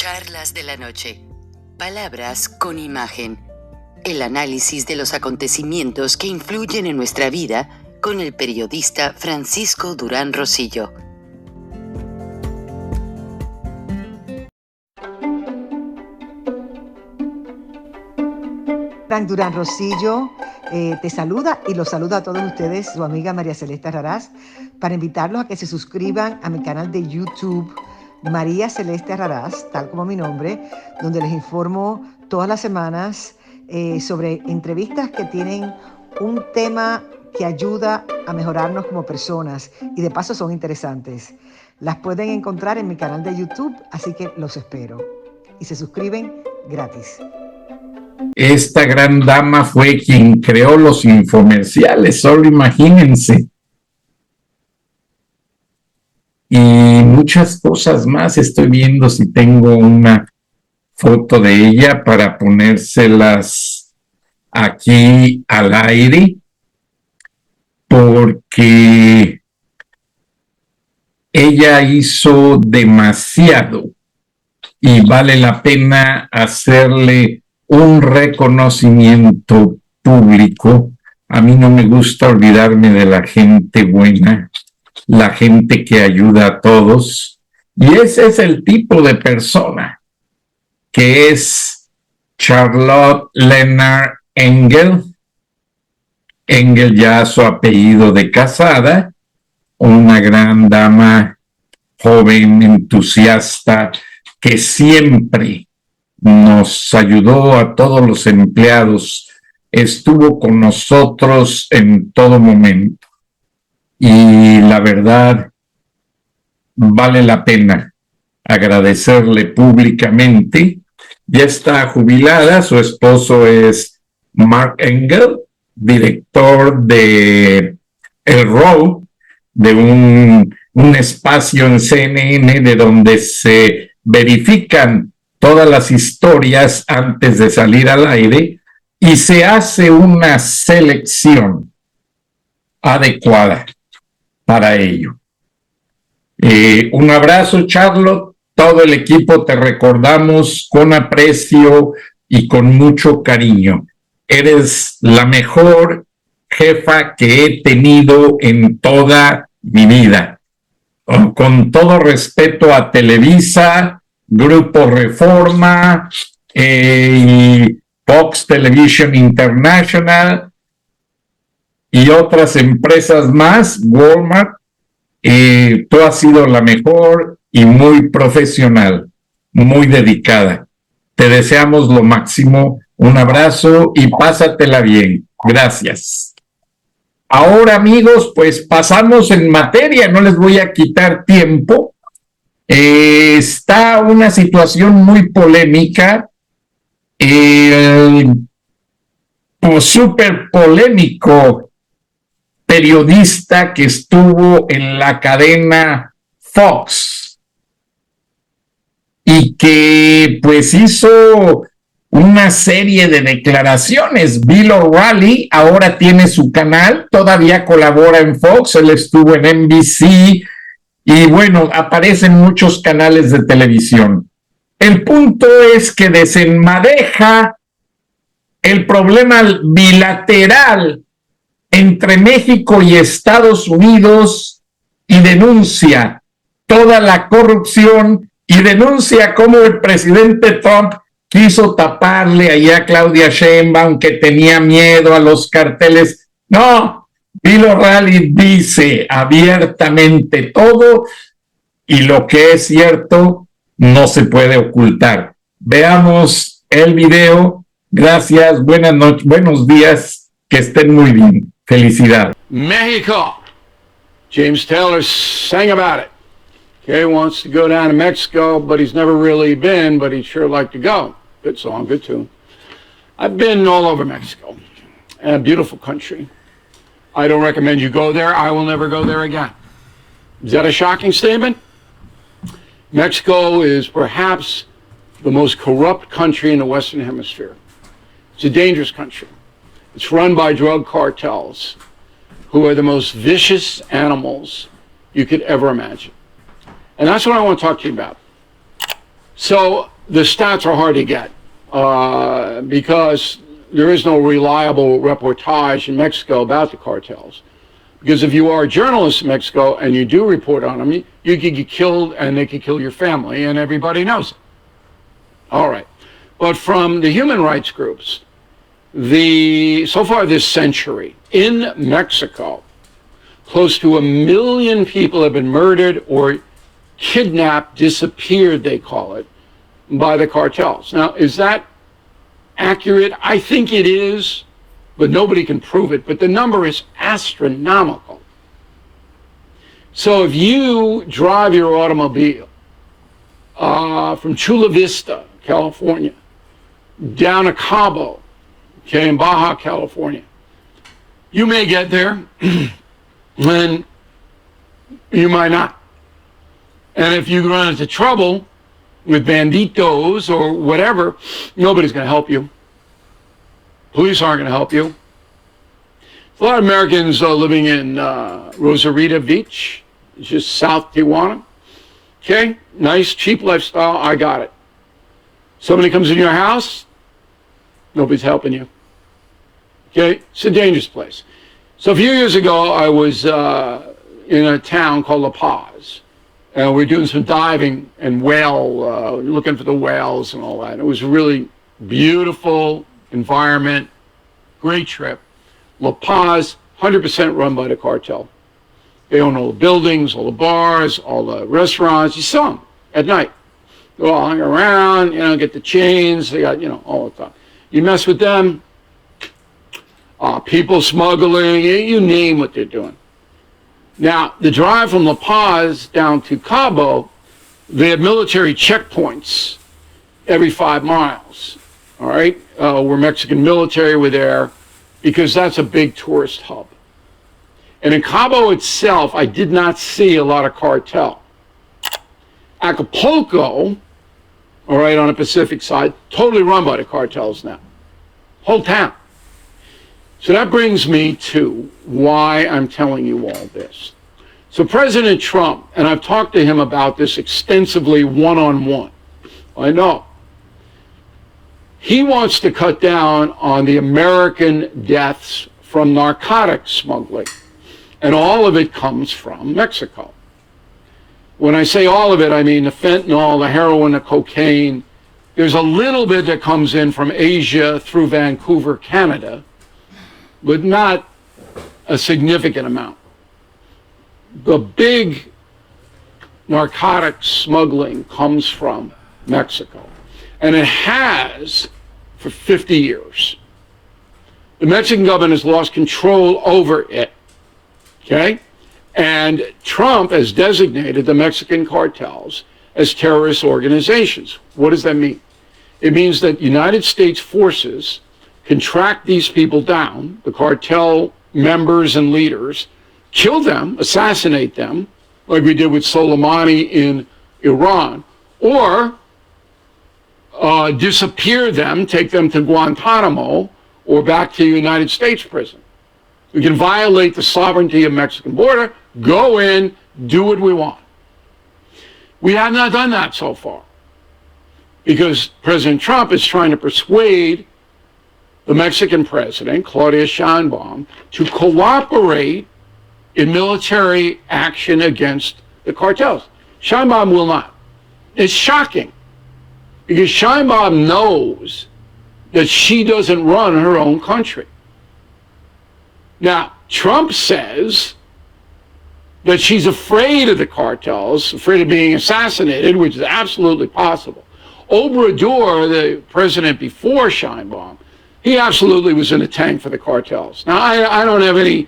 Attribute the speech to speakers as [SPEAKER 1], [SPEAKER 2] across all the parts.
[SPEAKER 1] Charlas de la noche. Palabras con imagen. El análisis de los acontecimientos que influyen en nuestra vida con el periodista Francisco Durán Rosillo.
[SPEAKER 2] Frank Durán Rosillo te saluda y los saluda a todos ustedes, su amiga María Celeste Raraz, para invitarlos a que se suscriban a mi canal de YouTube, María Celeste Raraz, tal como mi nombre, donde les informo todas las semanas sobre entrevistas que tienen un tema que ayuda a mejorarnos como personas y de paso son interesantes. Las pueden encontrar en mi canal de YouTube, así que los espero. Y se suscriben gratis.
[SPEAKER 3] Esta gran dama fue quien creó los infomerciales, solo imagínense. Y muchas cosas más. Estoy viendo si tengo una foto de ella para ponérselas aquí al aire, porque ella hizo demasiado y vale la pena hacerle un reconocimiento público. A mí no me gusta olvidarme de la gente buena, la gente que ayuda a todos, y ese es el tipo de persona que es Charlotte Leonard Engel. Engel ya su apellido de casada, una gran dama, joven, entusiasta, que siempre nos ayudó a todos los empleados, estuvo con nosotros en todo momento. Y la verdad, vale la pena agradecerle públicamente. Ya está jubilada, su esposo es Mark Engel, director de El Row, de un espacio en CNN de donde se verifican todas las historias antes de salir al aire y se hace una selección adecuada para ello. Un abrazo, Charlotte. Todo el equipo te recordamos con aprecio y con mucho cariño. Eres la mejor jefa que he tenido en toda mi vida. Con todo respeto a Televisa, Grupo Reforma, y Fox Television International y otras empresas más, Walmart, tú has sido la mejor y muy profesional, muy dedicada. Te deseamos lo máximo, un abrazo y pásatela bien. Gracias. Ahora, amigos, pues pasamos en materia, no les voy a quitar tiempo. Está una situación muy polémica, súper polémico periodista que estuvo en la cadena Fox y que pues hizo una serie de declaraciones. Bill O'Reilly ahora tiene su canal, todavía colabora en Fox, él estuvo en NBC y bueno, aparece en muchos canales de televisión. El punto es que desenmadeja el problema bilateral entre México y Estados Unidos y denuncia toda la corrupción y denuncia cómo el presidente Trump quiso taparle allá a Claudia Sheinbaum, que tenía miedo a los carteles. No, Bill O'Reilly dice abiertamente todo y lo que es cierto no se puede ocultar. Veamos el video. Gracias, buenas noches, buenos días, que estén muy bien. Felicidades.
[SPEAKER 4] Mexico. James Taylor sang about it. Okay, wants to go down to Mexico, but he's never really been, but he'd sure like to go. Good song, good tune. I've been all over Mexico. A beautiful country. I don't recommend you go there. I will never go there again. Is that a shocking statement? Mexico is perhaps the most corrupt country in the Western Hemisphere. It's a dangerous country. It's run by drug cartels, who are the most vicious animals you could ever imagine. And that's what I want to talk to you about. So the stats are hard to get because there is no reliable reportage in Mexico about the cartels. Because if you are a journalist in Mexico and you do report on them, you could get killed and they could kill your family, and everybody knows it. All right. But from the human rights groups, so far this century, in Mexico, close to 1 million people have been murdered or kidnapped, disappeared, they call it, by the cartels. Now, is that accurate? I think it is, but nobody can prove it. But the number is astronomical. So if you drive your automobile from Chula Vista, California, down to Cabo, okay, in Baja, California, you may get there, and you might not. And if you run into trouble with banditos or whatever, nobody's going to help you. Police aren't going to help you. A lot of Americans living in Rosarita Beach, just South Tijuana. Okay, nice, cheap lifestyle, I got it. Somebody comes in your house, nobody's helping you. Okay, it's a dangerous place. So a few years ago, I was in a town called La Paz. We were doing some diving and looking for the whales and all that. It was a really beautiful environment, great trip. La Paz, 100% run by the cartel. They own all the buildings, all the bars, all the restaurants. You saw them at night. They all hang around, get the chains. They got, all the time. You mess with them, people smuggling, you name what they're doing. Now, the drive from La Paz down to Cabo, they have military checkpoints every 5 miles, all right? Where Mexican military were there, because that's a big tourist hub. And in Cabo itself, I did not see a lot of cartel. Acapulco, all right, on the Pacific side, totally run by the cartels now. Whole town. So that brings me to why I'm telling you all this. So President Trump, and I've talked to him about this extensively one-on-one, I know, he wants to cut down on the American deaths from narcotics smuggling. And all of it comes from Mexico. When I say all of it, I mean the fentanyl, the heroin, the cocaine. There's a little bit that comes in from Asia through Vancouver, Canada, but not a significant amount. The big narcotics smuggling comes from Mexico, and it has for 50 years. The Mexican government has lost control over it, okay? And Trump has designated the Mexican cartels as terrorist organizations. What does that mean? It means that United States forces can track these people down, the cartel members and leaders, kill them, assassinate them, like we did with Soleimani in Iran, or disappear them, take them to Guantanamo, or back to the United States prison. We can violate the sovereignty of Mexican border, go in, do what we want. We have not done that so far, because President Trump is trying to persuade the Mexican president, Claudia Sheinbaum, to cooperate in military action against the cartels. Sheinbaum will not. It's shocking, because Sheinbaum knows that she doesn't run her own country. Now, Trump says that she's afraid of the cartels, afraid of being assassinated, which is absolutely possible. Obrador, the president before Sheinbaum, he absolutely was in a tank for the cartels. Now, I don't have any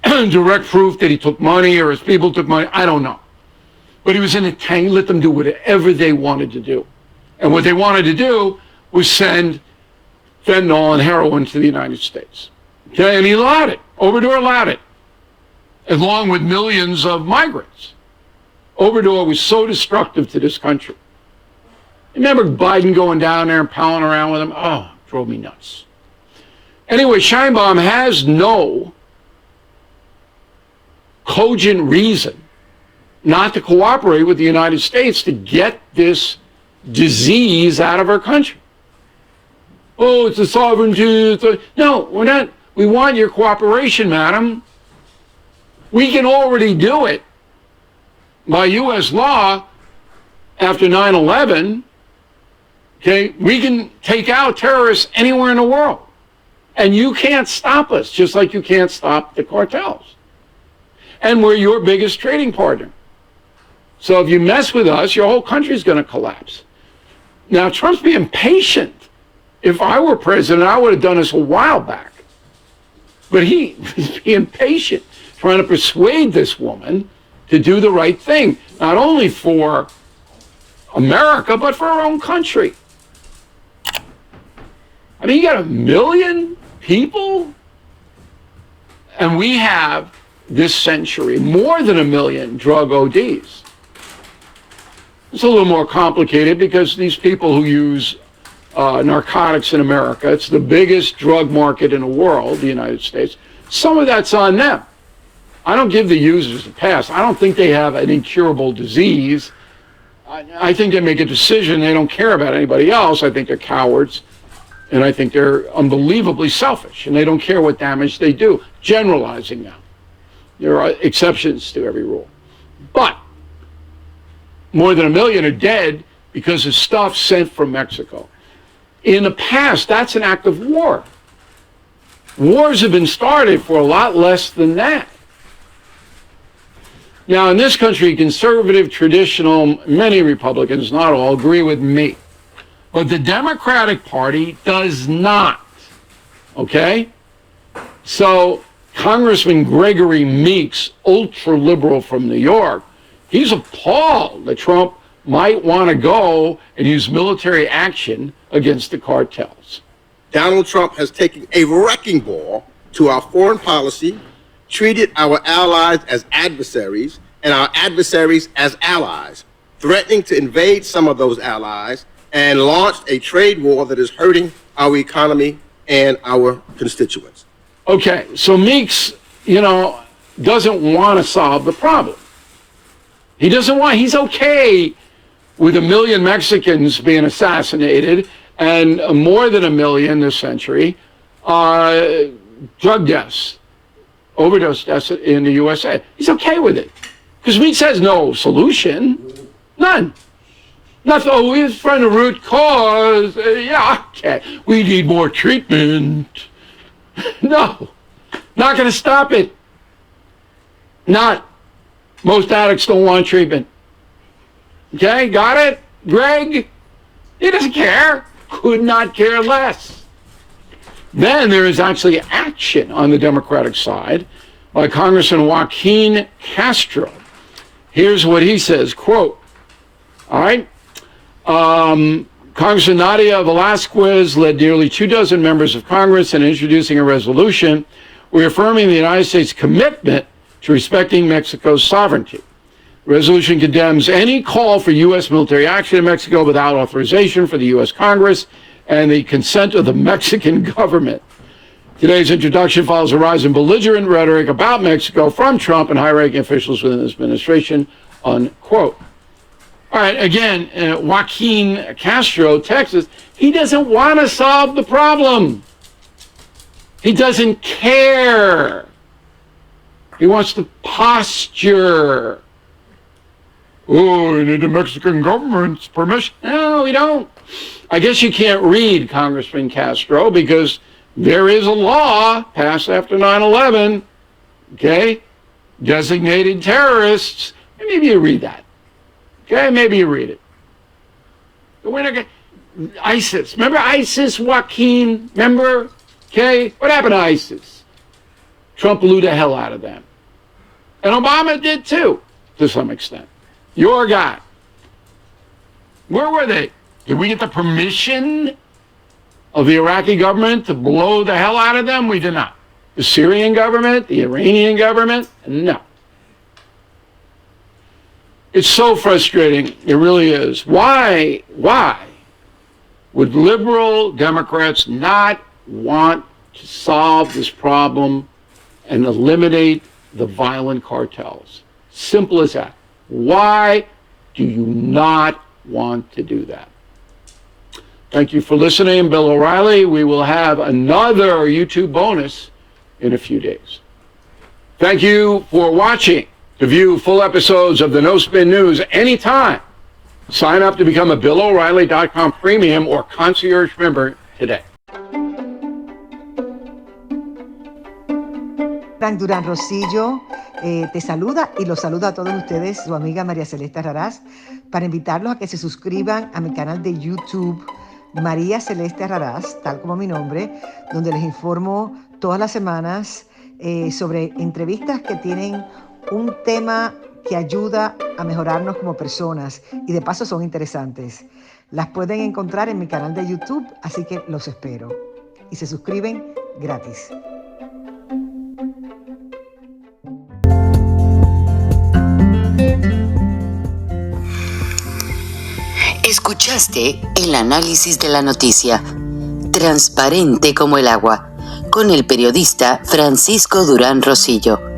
[SPEAKER 4] direct proof that he took money or his people took money. I don't know. But he was in a tank, let them do whatever they wanted to do. And what they wanted to do was send fentanyl and heroin to the United States. Okay, and he allowed it. Obrador allowed it, along with millions of migrants. Obrador was so destructive to this country. Remember Biden going down there and palling around with him? Oh, drove me nuts. Anyway, Sheinbaum has no cogent reason not to cooperate with the United States to get this disease out of our country. Oh, it's a sovereignty. No, we're not. We want your cooperation, madam. We can already do it by U.S. law after 9/11. Okay, we can take out terrorists anywhere in the world. And you can't stop us, just like you can't stop the cartels. And we're your biggest trading partner. So if you mess with us, your whole country's going to collapse. Now, Trump's being patient. If I were president, I would have done this a while back. But he's being patient, trying to persuade this woman to do the right thing, not only for America, but for our own country. I mean, you got 1 million people, and we have this century more than 1 million drug ODs. It's a little more complicated because these people who use narcotics in America, it's the biggest drug market in the world, the United States. Some of that's on them. I don't give the users a pass. I don't think they have an incurable disease. I think they make a decision. They don't care about anybody else. I think they're cowards. And I think they're unbelievably selfish, and they don't care what damage they do, generalizing now. There are exceptions to every rule. But more than 1 million are dead because of stuff sent from Mexico. In the past, that's an act of war. Wars have been started for a lot less than that. Now, in this country, conservative, traditional, many Republicans, not all, agree with me. But the Democratic Party does not, okay? So Congressman Gregory Meeks, ultra-liberal from New York, he's appalled that Trump might want to go and use military action against the cartels.
[SPEAKER 5] Donald Trump has taken a wrecking ball to our foreign policy, treated our allies as adversaries and our adversaries as allies, threatening to invade some of those allies, and launched a trade war that is hurting our economy and our constituents.
[SPEAKER 4] Okay, so Meeks, doesn't want to solve the problem. He's okay with 1 million Mexicans being assassinated and more than 1 million this century drug deaths, overdose deaths in the USA. He's okay with it. Because Meeks has no solution. None. Nothing. Oh, we're trying to root cause. Yeah, okay. We need more treatment. No. Not going to stop it. Not. Most addicts don't want treatment. Okay, got it? Greg? He doesn't care. Could not care less. Then there is actually action on the Democratic side by Congressman Joaquin Castro. Here's what he says, quote, all right, Congressman Nadia Velasquez led nearly 24 members of Congress in introducing a resolution reaffirming the United States' commitment to respecting Mexico's sovereignty. The resolution condemns any call for U.S. military action in Mexico without authorization for the U.S. Congress and the consent of the Mexican government. Today's introduction follows a rise in belligerent rhetoric about Mexico from Trump and high-ranking officials within this administration, unquote. All right, again, Joaquin Castro, Texas, he doesn't want to solve the problem. He doesn't care. He wants to posture. Oh, we need the Mexican government's permission. No, we don't. I guess you can't read Congressman Castro because there is a law passed after 9/11, okay? Designated terrorists. Maybe you read that. Okay, maybe you read it. ISIS. Remember ISIS, Joaquin? Remember? Okay, what happened to ISIS? Trump blew the hell out of them. And Obama did too, to some extent. Your guy. Where were they? Did we get the permission of the Iraqi government to blow the hell out of them? We did not. The Syrian government, the Iranian government? No. It's so frustrating. It really is. Why would liberal Democrats not want to solve this problem and eliminate the violent cartels? Simple as that. Why do you not want to do that? Thank you for listening, Bill O'Reilly. We will have another YouTube bonus in a few days. Thank you for watching. To view full episodes of the No Spin News anytime, sign up to become a BillO'Reilly.com premium or concierge member today.
[SPEAKER 2] Frank Durán Rosillo te saluda y los saluda a todos ustedes, su amiga María Celeste Raraz, para invitarlos a que se suscriban a mi canal de YouTube, María Celeste Raraz, tal como mi nombre, donde les informo todas las semanas sobre entrevistas que tienen un tema que ayuda a mejorarnos como personas y de paso son interesantes. Las pueden encontrar en mi canal de YouTube, así que los espero. Y se suscriben gratis.
[SPEAKER 1] Escuchaste el análisis de la noticia, transparente como el agua, con el periodista Francisco Durán Rosillo.